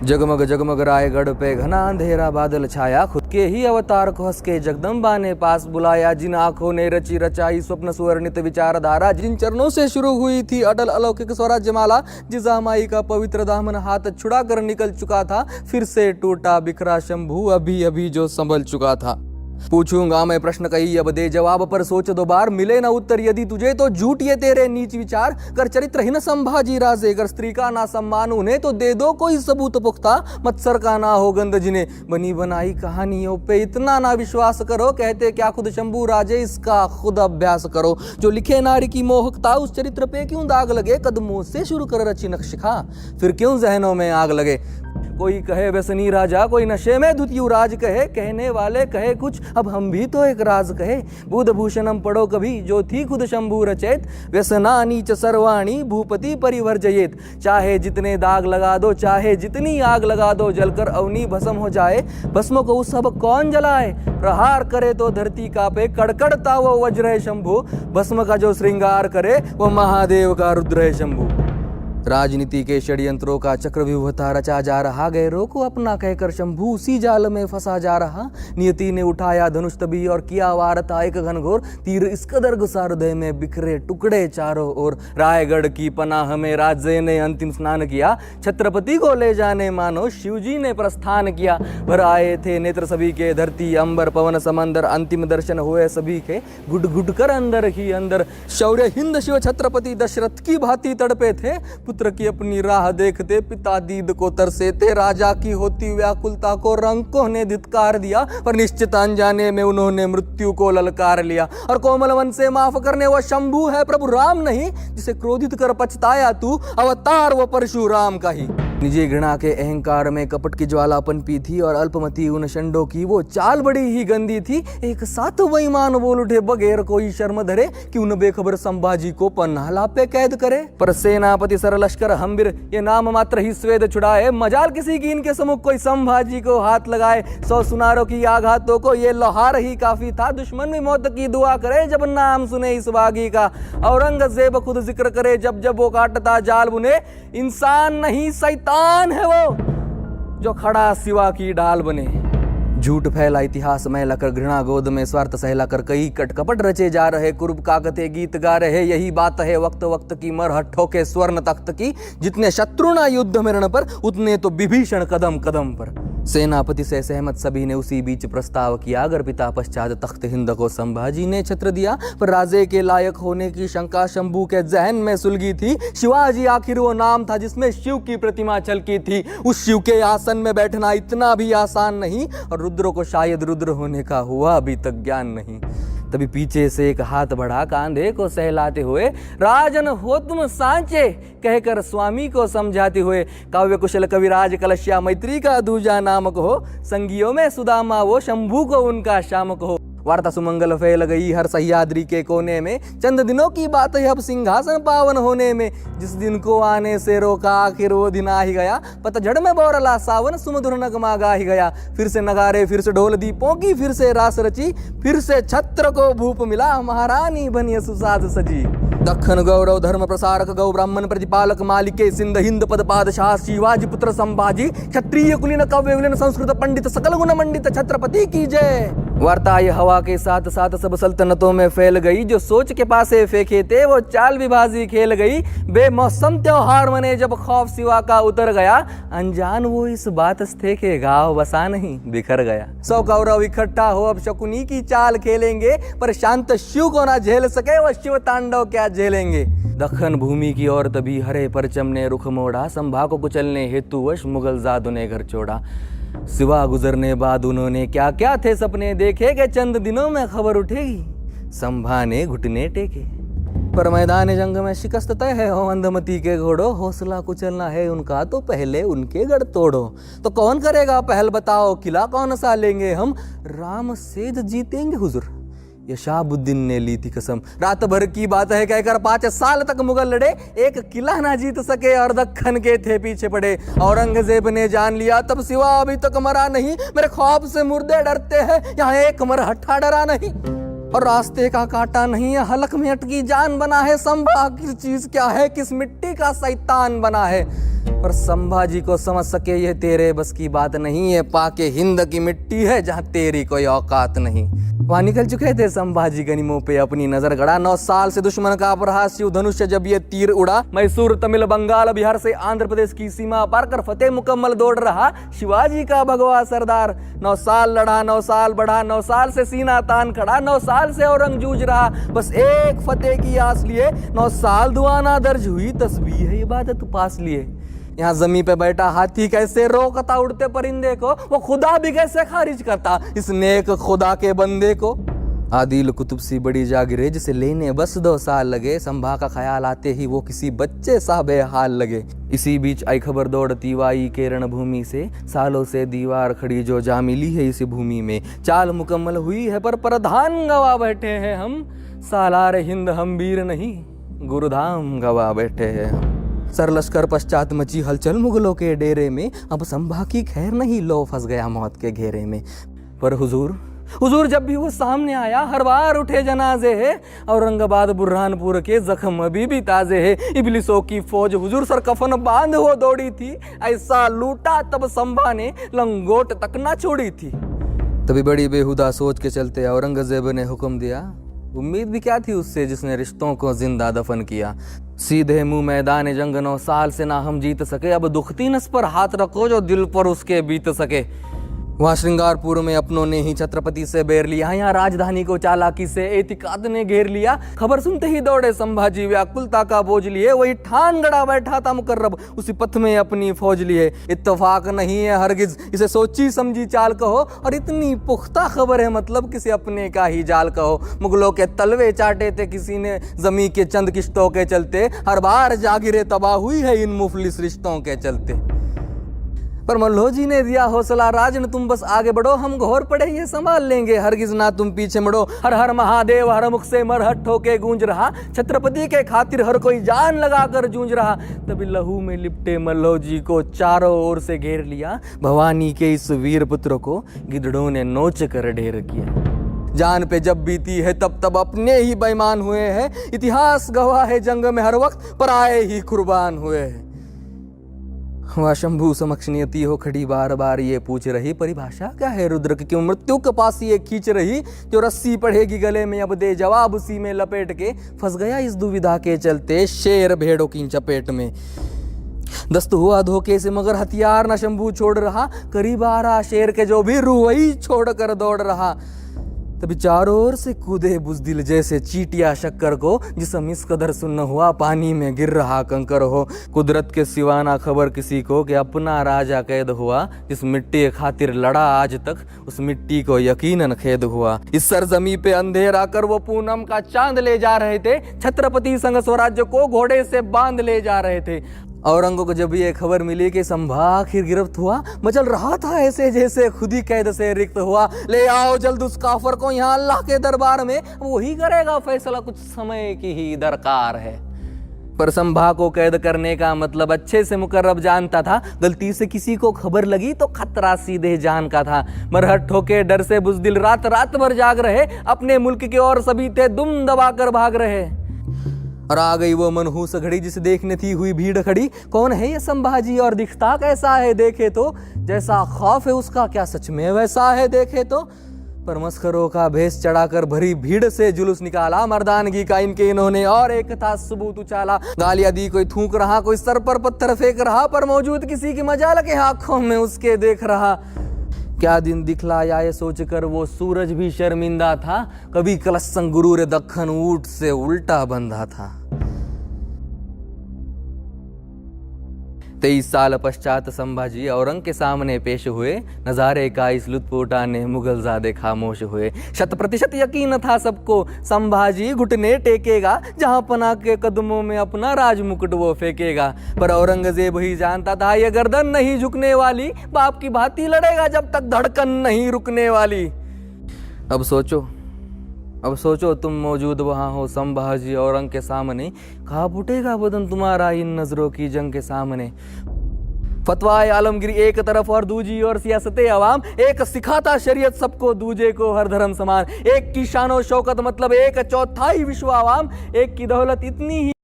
जगमग जगमग रायगढ़ पे घना अंधेरा बादल छाया, खुद के ही अवतार को हंस के जगदम्बा ने पास बुलाया। जिन आंखों ने रची रचाई स्वप्न सुवर्णित विचारधारा, जिन चरणों से शुरू हुई थी अटल अलौकिक स्वराज्यमाला, जिस माई का पवित्र दामन हाथ छुड़ा कर निकल चुका था, फिर से टूटा बिखरा शंभू अभी अभी जो संभल चुका था। पूछूंगा मैं प्रश्न कही अब दे जवाब, पर सोच दो बार मिले न उत्तर यदि तुझे तो झूठ ये तेरे नीच विचार। कर चरित्रहीन संभाजी राजे, कर स्त्री का ना सम्मान उन्हें तो दे दो कोई सबूत पुख्ता। मत्सर का ना हो गंध जिन्हें, बनी बनाई कहानियों पे इतना ना विश्वास करो। कहते क्या खुद शंभू राजे, इसका खुद अभ्यास करो। जो लिखे नारी की मोहकता, उस चरित्र पे क्यों दाग लगे। कदमों से शुरू कर रची नक्शिखा, फिर क्यों जहनों में आग लगे। कोई कहे व्यसनी राजा, कोई नशे में धुत युवराज कहे। कहने वाले कहे कुछ, अब हम भी तो एक राज कहे। बुध भूषणम पढ़ो कभी, जो थी खुद शंभू रचेत। व्यसना नीच सर्वाणी भूपति परिवर्जयेत। चाहे जितने दाग लगा दो, चाहे जितनी आग लगा दो, जलकर अवनी भस्म हो जाए। भस्म को उस सब कौन जलाए। प्रहार करे तो धरती कांपे, कड़कड़ता वो वज्र है शंभू। भस्म का जो श्रृंगार करे, वो महादेव का रुद्र है शंभू। राजनीति के षड्यंत्रों का चक्रव्यूहता रचा जा रहा, गैरों को अपना कहकर शंभू उसी जाल में फंसा जा रहा। नियति ने उठाया धनुष तभी और किया वारता एक घनघोर। तीर इस कदर घुसा हृदय में, बिखरे टुकड़े चारों ओर। रायगढ़ की पनाह में राजे ने अंतिम स्नान किया। छत्रपति को ले जाने मानो शिवजी ने प्रस्थान किया। भर आए थे नेत्र सभी के, धरती अंबर पवन समंदर। अंतिम दर्शन हुए सभी के, गुड गुड कर अंदर ही अंदर। शौर्य हिंद शिव छत्रपति दशरथ की भांति तड़पे थे। पुत्र की अपनी राह देखते पिता दीद को तरसे थे। राजा की होती व्याकुलता को रंकों ने धिक्कार दिया, पर निश्चित अनजाने में उन्होंने मृत्यु को ललकार लिया। और कोमल मन से माफ करने वो शंभू है प्रभु राम नहीं, जिसे क्रोधित कर पछताया तू, अवतार वो परशुराम का ही। निजी घृणा के अहंकार में कपट की ज्वाला पनपी थी, और अल्पमती उन षंडों की वो चाल बड़ी ही गंदी थी। एक साथ बेईमान बोल उठे बगैर कोई शर्म धरे, क्यों न बेखबर संभाजी को पन्नाला पे कैद करे। पर सेनापति सर लश्कर हम्बिर ये नाम मात्र ही स्वेद छुड़ाए। मजाल किसी की इनके सम्मुख कोई संभाजी को हाथ लगाए। 100 सुनारों की आघातों को ये लोहार ही काफी था। दुश्मन भी मौत की दुआ करे जब नाम सुने इस बागी का। औरंगजेब खुद जिक्र करे जब जब वो काटता जाल बुने। इंसान नहीं शैतान है वो, जो खड़ा सिवा की डाल बने। झूठ फैला इतिहास मैला कर, घृणा गोद में स्वार्थ सहला कर। कई कटकपट रचे जा रहे, कुर्ब काकते गीत गा रहे। यही बात है वक्त वक्त की, मरहट्ठों के स्वर्ण तख्त की। जितने शत्रु ना युद्ध में रण पर, उतने तो विभीषण कदम कदम पर। सेनापति से सहमत सभी ने उसी बीच प्रस्ताव किया। अगर पिता पश्चात तख्त हिंद को संभाजी ने छत्र दिया, पर राजे के लायक होने की शंका शंभू के जहन में सुलगी थी। शिवाजी आखिर वो नाम था जिसमें शिव की प्रतिमा छलकी थी। उस शिव के आसन में बैठना इतना भी आसान नहीं, और रुद्र को शायद रुद्र होने का हुआ अभी तक ज्ञान नहीं। तभी पीछे से एक हाथ बढ़ा, कांधे को सहलाते हुए, राजन हो तुम सांचे कहकर स्वामी को समझाते हुए। काव्य कुशल कविराज कलश्या मैत्री का दूजा नामक हो। संगियों में सुदामा वो, शंभू को उनका शामक हो। वार्ता सुमंगल फैल गई हर सह्याद्री के कोने में। चंद दिनों की बात है अब सिंहासन पावन होने में। जिस दिन को आने से रोका आखिर वो दिन आ ही गया। पतझड़ में बोरला सावन सुमधुर नगमा गा ही गया। फिर से नगारे, फिर से ढोल दीपों की, फिर से रास रची। फिर से छत्र को भूप मिला, महारानी बनी सुसाद सजी। दखन गौरव धर्म प्रसारक, गौ ब्राह्मण प्रतिपालक, मालिके सिंध हिंद पद पादशाह, शिवाजी पुत्र संभाजी। क्षत्रिय कुलीन काव्य विलीन संस्कृत पंडित, सकल गुण मंडित छत्रपति की जय। वार्ता ये हवा के साथ साथ सब सल्तनतों में फैल गई। जो सोच के पासे फेंके थे वो चाल विभाजी खेल गई। बेमौसम त्योहार मने जब खौफ सिवा का उतर गया। अनजान वो इस बात थे के गाँव बसा नहीं बिखर गया। 100 कौरव इकट्ठा हो अब शकुनी की चाल खेलेंगे, पर शांत शिव को ना झेल सके वो शिव तांडव क्या झेलेंगे। दखन भूमि की ओर तभी हरे परचम ने रुख मोड़ा। संभा को कुचलने हेतुवश मुगल जादू ने घर छोड़ा। सिवा गुजरने बाद उन्होंने क्या क्या थे सपने देखे, कि चंद दिनों में खबर उठेगी। संभा ने घुटने टेके, पर मैदान जंग में शिकस्त तय है हो अंधमती के घोड़ो। हौसला कुचलना है उनका तो पहले उनके गढ़ तोड़ो। तो कौन करेगा पहल बताओ, किला कौन सा लेंगे हम। राम सेज जीतेंगे हुजूर, ये शाहबुद्दीन ने ली थी कसम। रात भर की बात है कहकर 5 साल तक मुगल लड़े, एक किला ना जीत सके और दक्खन के थे पीछे पड़े। औरंगजेब ने जान लिया तब सिवा अभी तक मरा नहीं। मेरे खौफ से मुर्दे डरते हैं, यहाँ एक मरहट्ठा डरा नहीं। और रास्ते का कांटा नहीं है, हलक में अटकी जान बना है। संभा आखिर चीज क्या है, किस मिट्टी का शैतान बना है। पर संभाजी को समझ सके ये तेरे बस की बात नहीं है, पाके हिंद की मिट्टी है जहाँ तेरी कोई औकात नहीं। वहां निकल चुके थे संभाजी गनीमों पे अपनी नजर गड़ा। 9 साल से दुश्मन का अपराध शिव धनुष्य जब ये तीर उड़ा, मैसूर तमिल बंगाल बिहार से आंध्र प्रदेश की सीमा पार कर फतेह मुकम्मल दौड़ रहा शिवाजी का भगवा सरदार। 9 साल लड़ा, 9 साल बढ़ा, 9 साल से सीना तान खड़ा, 9 साल से औरंग जूझ रहा, बस एक फतेह की आस लिए। 9 साल दुआना दर्ज हुई, तस्बीह है इबादत पास लिए। यहाँ जमी पे बैठा हाथी कैसे रोकता उड़ते परिंदे को, वो खुदा भी कैसे खारिज करता इस नेक खुदा के बंदे को। आदिल कुतुब सी बड़ी जागिरे जिसे लेने बस 2 साल लगे, संभा का ख्याल आते ही वो किसी बच्चे सा बेहाल लगे। इसी बीच आई खबर दौड़ती वाई के रणभूमि से, सालों से दीवार खड़ी जो जा मिली है इस भूमि में। चाल मुकम्मल हुई है पर प्रधान गवा बैठे हैं हम, सालार हिंद हम वीर नहीं गुरुधाम गवा बैठे हैं हम। सरलश्कर पश्चात मची हलचल मुगलों के डेरे में, अब संभा की खैर नहीं, लो फंस गया मौत के घेरे में। पर हुजूर जब भी वो सामने आया हर बार उठे जनाजे है, औरंगाबाद बुरहानपुर के जख्म अभी भी ताजे है। इबलिसों की फौज हुजूर सर कफन बांध हो दौड़ी थी, ऐसा लूटा तब संभा ने लंगोट तक ना छोड़ी थी। तभी बड़ी बेहुदा सोच के चलते औरंगजेब ने हुक्म दिया, उम्मीद भी क्या थी उससे जिसने रिश्तों को जिंदा दफन किया। सीधे मुंह मैदान जंग 9 साल से ना हम जीत सके, अब दुखती नस पर हाथ रखो जो दिल पर उसके बीत सके। वहाँ श्रृंगारपुर में अपनों ने ही छत्रपति से बैर लिया, यहाँ राजधानी को चालाकी से एतिकाद ने घेर लिया। खबर सुनते ही दौड़े संभाजी व्याकुलता का बोझ लिए, वही ठान गड़ा बैठा था मुकर्रब उसी पथ में अपनी फौज लिए। इत्तफाक नहीं है हरगिज इसे सोची समझी चाल कहो, और इतनी पुख्ता खबर है मतलब किसी अपने का ही जाल कहो। मुगलों के तलवे चाटे थे किसी ने जमी के चंद किश्तों के चलते, हर बार जागिरे तबाह हुई है इन मुफलिस रिश्तों के चलते। पर मल्हो जी ने दिया हौसला राजन, तुम बस आगे बढ़ो, हम घोर पड़े ये संभाल लेंगे, हरगिज ना तुम पीछे मुड़ो। हर हर महादेव हर मुख से मरहट होके गूंज रहा, छत्रपति के खातिर हर कोई जान लगा कर जूझ रहा। तभी लहू में लिपटे मल्हो जी को चारों ओर से घेर लिया, भवानी के इस वीर पुत्र को गिद्धड़ों ने नोच कर ढेर किया। जान पे जब बीती है तब अपने ही बेईमान हुए हैं, इतिहास गवाह है जंग में हर वक्त पराए ही कुर्बान हुए हैं। वह शंभू समक्ष नियति हो खड़ी बार बार ये पूछ रही, परिभाषा क्या है रुद्र की, क्यों मृत्यु के पास ये खींच रही, जो रस्सी पड़ेगी गले में अब दे जवाब उसी में लपेट के। फंस गया इस दुविधा के चलते शेर भेड़ों की चपेट में। दस्त हुआ धोखे से मगर हथियार न शंभू छोड़ रहा, करीब आ रहा शेर के जो भी रूह वही छोड़ कर दौड़ रहा। तभी चारों ओर से कूदे बुजदिल जैसे चीटिया शक्कर को, जिसम इस कदर सुन्न हुआ पानी में गिर रहा कंकर हो। कुदरत के सिवाना खबर किसी को कि अपना राजा कैद हुआ, जिस मिट्टी के खातिर लड़ा आज तक उस मिट्टी को यकीनन खेद हुआ। इस सरजमी पे अंधेरा कर वो पूनम का चांद ले जा रहे थे, छत्रपति संग स्वराज्य को घोड़े से बांध ले जा रहे थे। औरंगों को जब ये खबर मिली कि संभा आखिर गिरफ्त हुआ, मचल रहा था ऐसे जैसे खुद ही कैद से रिक्त हुआ। ले आओ जल्द उस काफर को यहाँ अल्लाह के दरबार में, वही करेगा फैसला, कुछ समय की ही दरकार है। पर संभा को कैद करने का मतलब अच्छे से मुकर्रब जानता था, गलती से किसी को खबर लगी तो खतरा सीधे जान का था। मरहट ठोके डर से बुजदिल रात रात भर जाग रहे, अपने मुल्क के और सभी थे दुम दबा कर भाग रहे। और आ गई वो मनहूस घड़ी जिसे देखने थी हुई भीड़ खड़ी, कौन है ये संभाजी और दिखता कैसा है देखे तो, जैसा खौफ है उसका क्या सच में वैसा है देखे तो। पर मस्खरों का भेष चढ़ाकर भरी भीड़ से जुलूस निकाला, मर्दानगी का इनके इन्होंने और एक था सबूत उछाला। गालियां दी, कोई थूक रहा, कोई सर पर पत्थर फेंक रहा, पर मौजूद किसी की मजाल के आंखों में उसके देख रहा। क्या दिन दिखलाया ये सोचकर वो सूरज भी शर्मिंदा था, कभी कलस्संग गुरूर दक्खन ऊंट से उल्टा बंधा था। 23 साल पश्चात संभाजी औरंग के सामने पेश हुए, नजारे का इस लुत्फ उठाने मुगलजादे खामोश हुए। 100% यकीन था सबको संभाजी घुटने टेकेगा, जहां पना के कदमों में अपना राजमुकुट वो फेंकेगा। पर औरंगजेब ही जानता था ये गर्दन नहीं झुकने वाली, बाप की भांति लड़ेगा जब तक धड़कन नहीं रुकने वाली। अब सोचो तुम मौजूद वहाँ हो संभाजी औरंग के सामने, कहाँ फूटेगा बदन तुम्हारा इन नजरों की जंग के सामने। फतवाए आलमगिरी एक तरफ और दूजी और सियासत अवाम, एक सिखाता शरीयत सबको दूजे को हर धर्म समान, एक की शानो शौकत मतलब एक चौथाई विश्व आवाम, एक की दौलत इतनी ही